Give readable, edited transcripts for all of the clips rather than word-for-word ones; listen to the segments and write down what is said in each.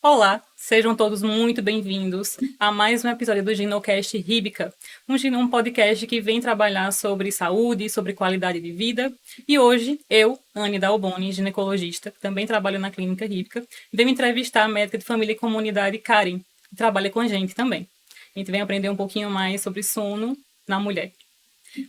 Olá, sejam todos muito bem-vindos a mais um episódio do Ginocast Ríbica, um podcast que vem trabalhar sobre saúde, sobre qualidade de vida. E hoje, eu, Anne Dalboni, ginecologista, que também trabalho na clínica Ríbica, venho entrevistar a médica de família e comunidade Karen, que trabalha com a gente também. A gente vem aprender um pouquinho mais sobre sono na mulher.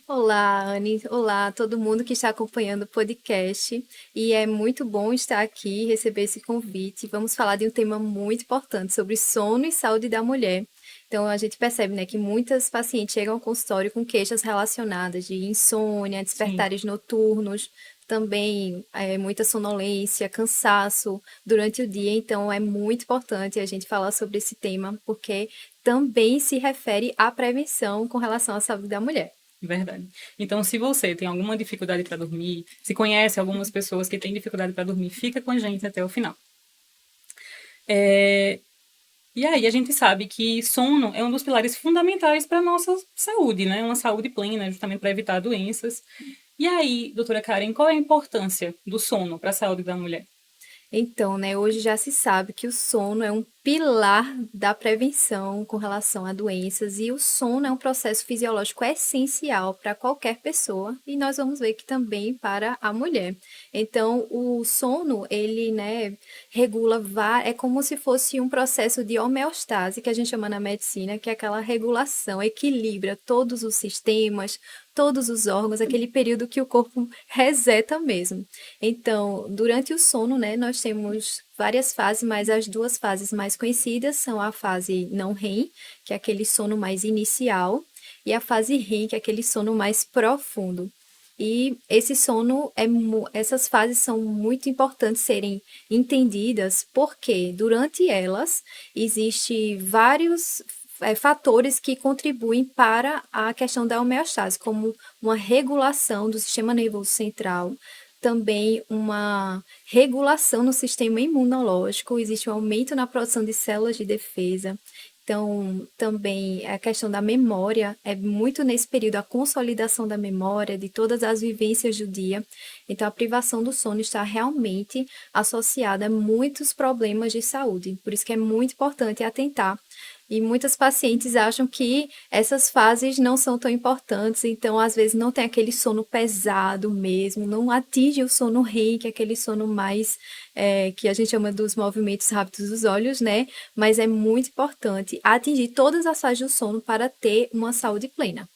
Olá, Anne. Olá, todo mundo que está acompanhando o podcast. E é muito bom estar aqui e receber esse convite. Vamos falar de um tema muito importante sobre sono e saúde da mulher. Então, a gente percebe, né, que muitas pacientes chegam ao consultório com queixas relacionadas de insônia, Sim. despertares noturnos, também muita sonolência, cansaço durante o dia. Então, é muito importante a gente falar sobre esse tema, porque também se refere à prevenção com relação à saúde da mulher. Verdade. Então, se você tem alguma dificuldade para dormir, se conhece algumas pessoas que têm dificuldade para dormir, fica com a gente até o final. E aí a gente sabe que sono é um dos pilares fundamentais para a nossa saúde, né? Uma saúde plena, justamente para evitar doenças. E aí, doutora Karen, qual é a importância do sono para a saúde da mulher? Então, né, hoje já se sabe que o sono é um pilar da prevenção com relação a doenças e o sono é um processo fisiológico essencial para qualquer pessoa e nós vamos ver que também para a mulher. Então, o sono, ele, né, regula, é como se fosse um processo de homeostase que a gente chama na medicina, que é aquela regulação, equilibra todos os sistemas, todos os órgãos, aquele período que o corpo reseta mesmo. Então, durante o sono, né, nós temos várias fases, mas as duas fases mais conhecidas são a fase não REM, que é aquele sono mais inicial, e a fase REM, que é aquele sono mais profundo. E esse sono, essas fases são muito importantes serem entendidas, porque durante elas existem vários fatores que contribuem para a questão da homeostase, como uma regulação do sistema nervoso central, também uma regulação no sistema imunológico, existe um aumento na produção de células de defesa. Então, também a questão da memória é muito nesse período a consolidação da memória de todas as vivências do dia. Então, a privação do sono está realmente associada a muitos problemas de saúde. Por isso que é muito importante atentar. E muitas pacientes acham que essas fases não são tão importantes, então às vezes não tem aquele sono pesado mesmo, não atinge o sono REM, que é aquele sono mais que a gente chama dos movimentos rápidos dos olhos, né? Mas é muito importante atingir todas as fases do sono para ter uma saúde plena.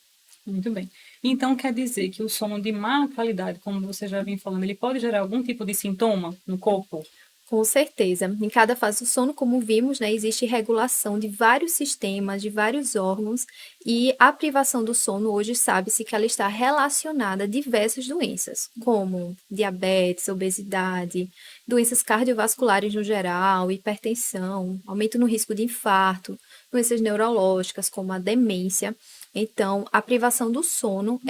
Muito bem. Então, quer dizer que o sono de má qualidade, como você já vem falando, ele pode gerar algum tipo de sintoma no corpo? Com certeza. Em cada fase do sono, como vimos, né, existe regulação de vários sistemas, de vários órgãos, e a privação do sono hoje sabe-se que ela está relacionada a diversas doenças, como diabetes, obesidade, doenças cardiovasculares no geral, hipertensão, aumento no risco de infarto, doenças neurológicas, como a demência. Então, a privação do sono,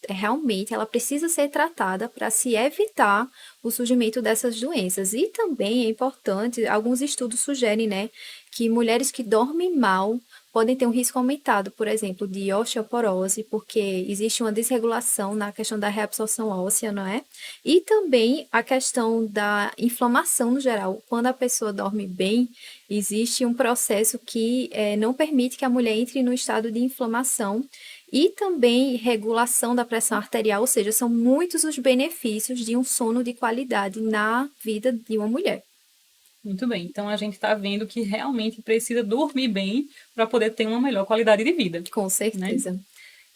realmente ela precisa ser tratada para se evitar o surgimento dessas doenças. E também é importante, alguns estudos sugerem, né, que mulheres que dormem mal podem ter um risco aumentado, por exemplo, de osteoporose, porque existe uma desregulação na questão da reabsorção óssea, não é? E também a questão da inflamação no geral. Quando a pessoa dorme bem, existe um processo que não permite que a mulher entre no estado de inflamação e também regulação da pressão arterial, ou seja, são muitos os benefícios de um sono de qualidade na vida de uma mulher. Muito bem. Então, a gente está vendo que realmente precisa dormir bem para poder ter uma melhor qualidade de vida, Com né? certeza.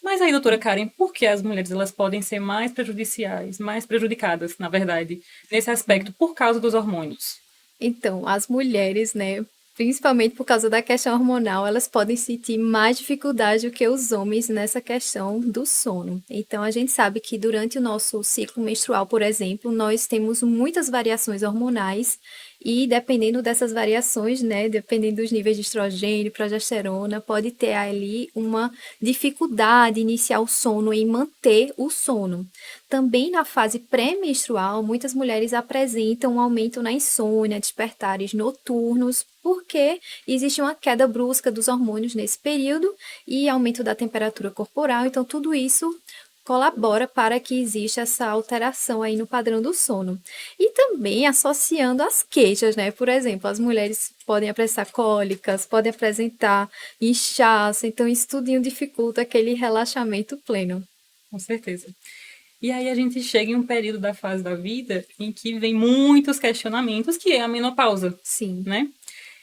Mas aí, doutora Karen, por que as mulheres elas podem ser mais prejudiciais, mais prejudicadas, na verdade, nesse aspecto, por causa dos hormônios? Então, as mulheres, né, principalmente por causa da questão hormonal, elas podem sentir mais dificuldade do que os homens nessa questão do sono. Então, a gente sabe que durante o nosso ciclo menstrual, por exemplo, nós temos muitas variações hormonais e dependendo dessas variações, né, dependendo dos níveis de estrogênio, progesterona, pode ter ali uma dificuldade em iniciar o sono, em manter o sono. Também na fase pré-menstrual, muitas mulheres apresentam um aumento na insônia, despertares noturnos, porque existe uma queda brusca dos hormônios nesse período e aumento da temperatura corporal. Então, tudo isso colabora para que exista essa alteração aí no padrão do sono. E também associando as queixas, né? Por exemplo, as mulheres podem apresentar cólicas, podem apresentar inchaço, então isso tudinho dificulta aquele relaxamento pleno. Com certeza. E aí a gente chega em um período da fase da vida em que vem muitos questionamentos, que é a menopausa, Sim. né?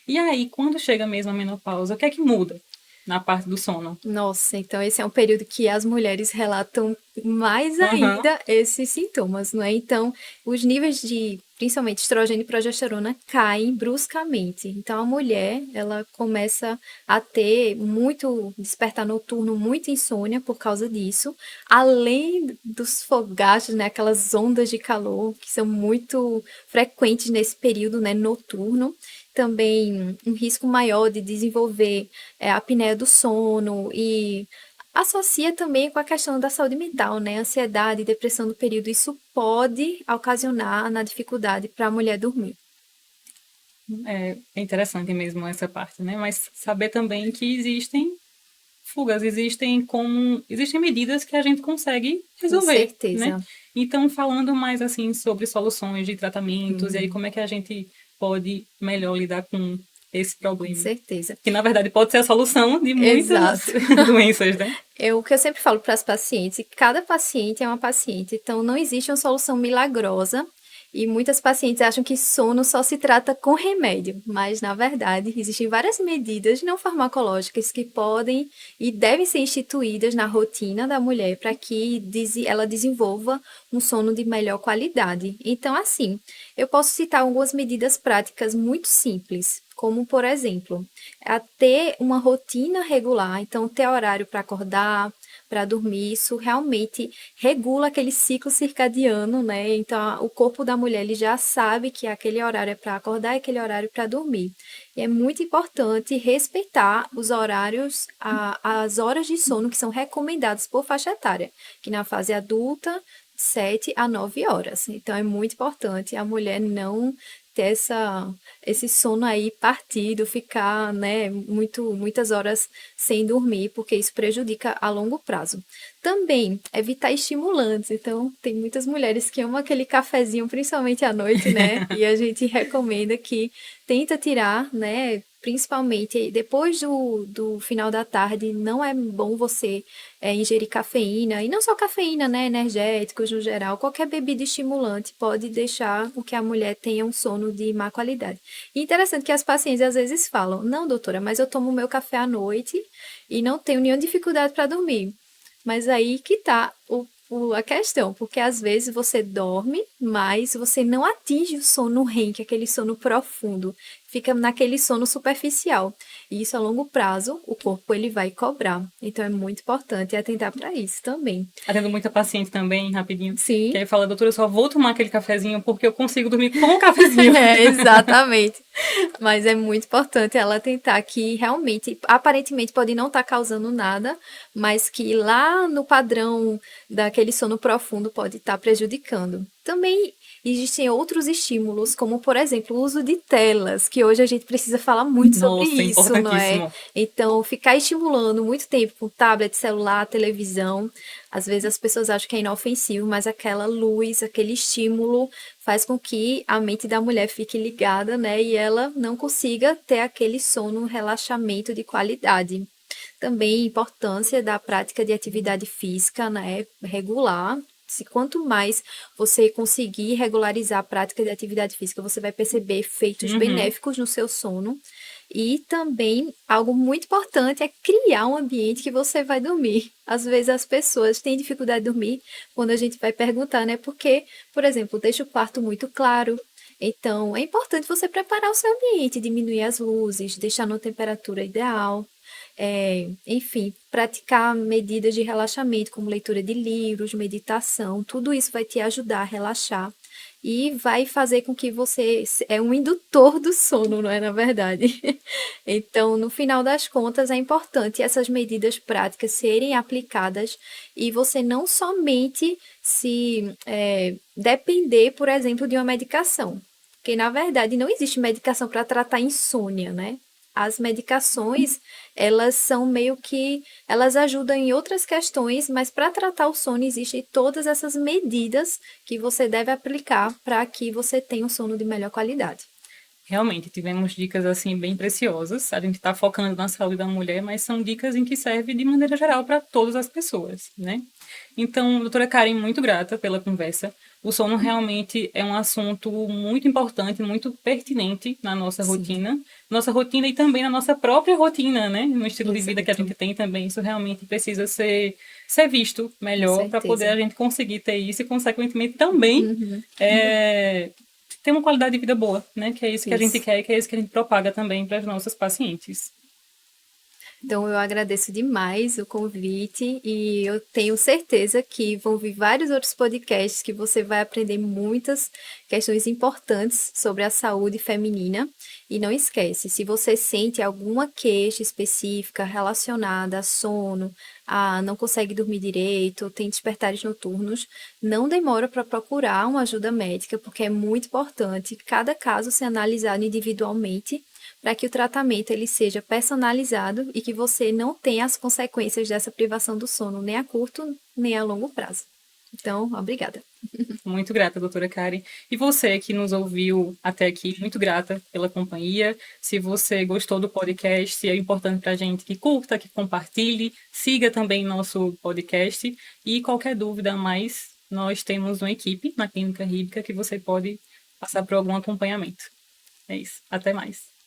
E aí, quando chega mesmo a menopausa, o que é que muda na parte do sono? Nossa, então esse é um período que as mulheres relatam mais Aham. ainda esses sintomas, não é? Então, os níveis de, principalmente estrogênio e progesterona, caem bruscamente. Então, a mulher, ela começa a ter muito despertar noturno, muita insônia por causa disso, além dos fogachos, né, aquelas ondas de calor que são muito frequentes nesse período, né, noturno. Também um risco maior de desenvolver a apneia do sono e associa também com a questão da saúde mental, né? Ansiedade, depressão do período, isso pode ocasionar na dificuldade para a mulher dormir. É interessante mesmo essa parte, né? Mas saber também que existem fugas, existem medidas que a gente consegue Com resolver, né? certeza. Então, falando mais assim sobre soluções de tratamentos e aí como é que a gente pode melhor lidar com esse Com problema, certeza. que na verdade pode ser a solução de muitas Exato. doenças, né? É o que eu sempre falo para as pacientes, cada paciente é uma paciente, então não existe uma solução milagrosa e muitas pacientes acham que sono só se trata com remédio, mas na verdade existem várias medidas não farmacológicas que podem e devem ser instituídas na rotina da mulher para que ela desenvolva um sono de melhor qualidade. Então, assim, eu posso citar algumas medidas práticas muito simples, como por exemplo, a ter uma rotina regular, então ter horário para acordar, para dormir, isso realmente regula aquele ciclo circadiano, né? Então, o corpo da mulher ele já sabe que aquele horário é para acordar e aquele horário para dormir. E é muito importante respeitar os horários, as horas de sono que são recomendadas por faixa etária, que na fase adulta 7 a 9 horas. Então é muito importante a mulher não ter esse sono aí partido, ficar, né, muitas horas sem dormir, porque isso prejudica a longo prazo. Também evitar estimulantes. Então, tem muitas mulheres que amam aquele cafezinho, principalmente à noite, né? E a gente recomenda que tenta tirar, né? Principalmente depois do final da tarde, não é bom você ingerir cafeína, e não só cafeína, né? Energéticos no geral, qualquer bebida estimulante pode deixar com que a mulher tenha um sono de má qualidade. E interessante que as pacientes às vezes falam: não, doutora, mas eu tomo meu café à noite e não tenho nenhuma dificuldade para dormir. Mas aí que tá a questão, porque às vezes você dorme, mas você não atinge o sono REM, que é aquele sono profundo, fica naquele sono superficial. E isso a longo prazo, o corpo ele vai cobrar. Então é muito importante atentar para isso também. Atendo muita paciente também, rapidinho, que Sim, aí fala, doutora, eu só vou tomar aquele cafezinho porque eu consigo dormir com o cafezinho. exatamente. Mas é muito importante ela tentar que realmente, aparentemente pode não estar causando nada, mas que lá no padrão daquele sono profundo pode estar prejudicando. Também existem outros estímulos, como por exemplo o uso de telas, que hoje a gente precisa falar muito sobre Nossa, isso, não é? importantíssimo. Então, ficar estimulando muito tempo com tablet, celular, televisão, às vezes as pessoas acham que é inofensivo, mas aquela luz, aquele estímulo faz com que a mente da mulher fique ligada, né? E ela não consiga ter aquele sono, um relaxamento de qualidade. Também a importância da prática de atividade física, né? Regular. Se quanto mais você conseguir regularizar a prática de atividade física, você vai perceber efeitos Uhum. benéficos no seu sono. E também algo muito importante é criar um ambiente que você vai dormir. Às vezes as pessoas têm dificuldade de dormir quando a gente vai perguntar, né? Porque, por exemplo, deixa o quarto muito claro. Então, é importante você preparar o seu ambiente, diminuir as luzes, deixar numa temperatura ideal. Enfim, praticar medidas de relaxamento, como leitura de livros, meditação, tudo isso vai te ajudar a relaxar e vai fazer com que você é um indutor do sono, não é, na verdade? Então, no final das contas, é importante essas medidas práticas serem aplicadas e você não somente se depender, por exemplo, de uma medicação, porque na verdade não existe medicação para tratar insônia, né? As medicações, elas são meio que, elas ajudam em outras questões, mas para tratar o sono existem todas essas medidas que você deve aplicar para que você tenha um sono de melhor qualidade. Realmente, tivemos dicas assim bem preciosas. A gente está focando na saúde da mulher, mas são dicas em que servem de maneira geral para todas as pessoas, né? Então, doutora Karen, muito grata pela conversa. O sono realmente é um assunto muito importante, muito pertinente na Sim, nossa rotina e também na nossa própria rotina, né? No estilo de vida que a exato, gente tem também. Isso realmente precisa ser visto com melhor para poder certeza. a gente conseguir ter isso e, consequentemente, também Uhum, ter uma qualidade de vida boa, né? Que é isso que a gente isso. quer e que é isso que a gente propaga também para os nossos pacientes. Então, eu agradeço demais o convite e eu tenho certeza que vão vir vários outros podcasts que você vai aprender muitas questões importantes sobre a saúde feminina. E não esquece, se você sente alguma queixa específica relacionada a sono, a não consegue dormir direito, tem despertares noturnos, não demora para procurar uma ajuda médica, porque é muito importante cada caso ser analisado individualmente para que o tratamento ele seja personalizado e que você não tenha as consequências dessa privação do sono nem a curto nem a longo prazo. Então, obrigada. Muito grata, doutora Karen. E você que nos ouviu até aqui, muito grata pela companhia. Se você gostou do podcast, é importante para a gente que curta, que compartilhe, siga também nosso podcast. E qualquer dúvida a mais, nós temos uma equipe na Clínica Ríbica que você pode passar por algum acompanhamento. É isso. Até mais.